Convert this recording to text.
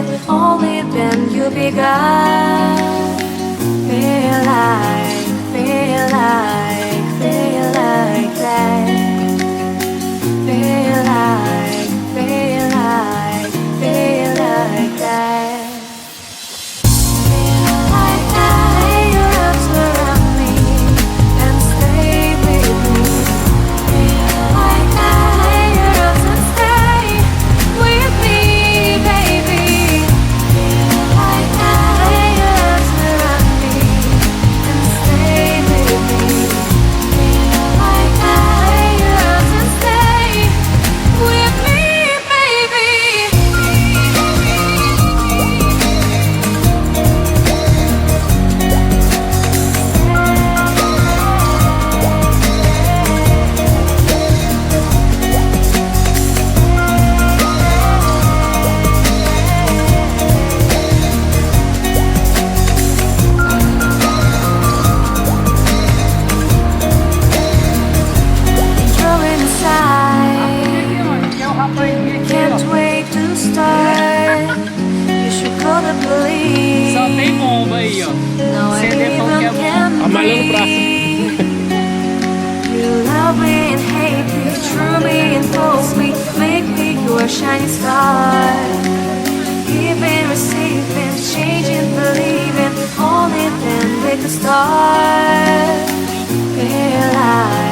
it, only then you begun. Feel like, feel like, feel like that. Feel like, feel like, feel like that. Feel like that, your arms around me and stay with me. Feel like that, your arms and stay with me, baby. Feel like that, your arms around me and stay with me. Feel like that, your arms and stay with me, baby. Drawing aside, can't wait to start. You should call the police. Só tem bomba aí, ó. No, I CD even falou que é bom. can Amarelo no braço. breathe. You love me and hate me, true me and false me, make me your shining star. Giving, receiving, changing, believing, only then we can start. Feel like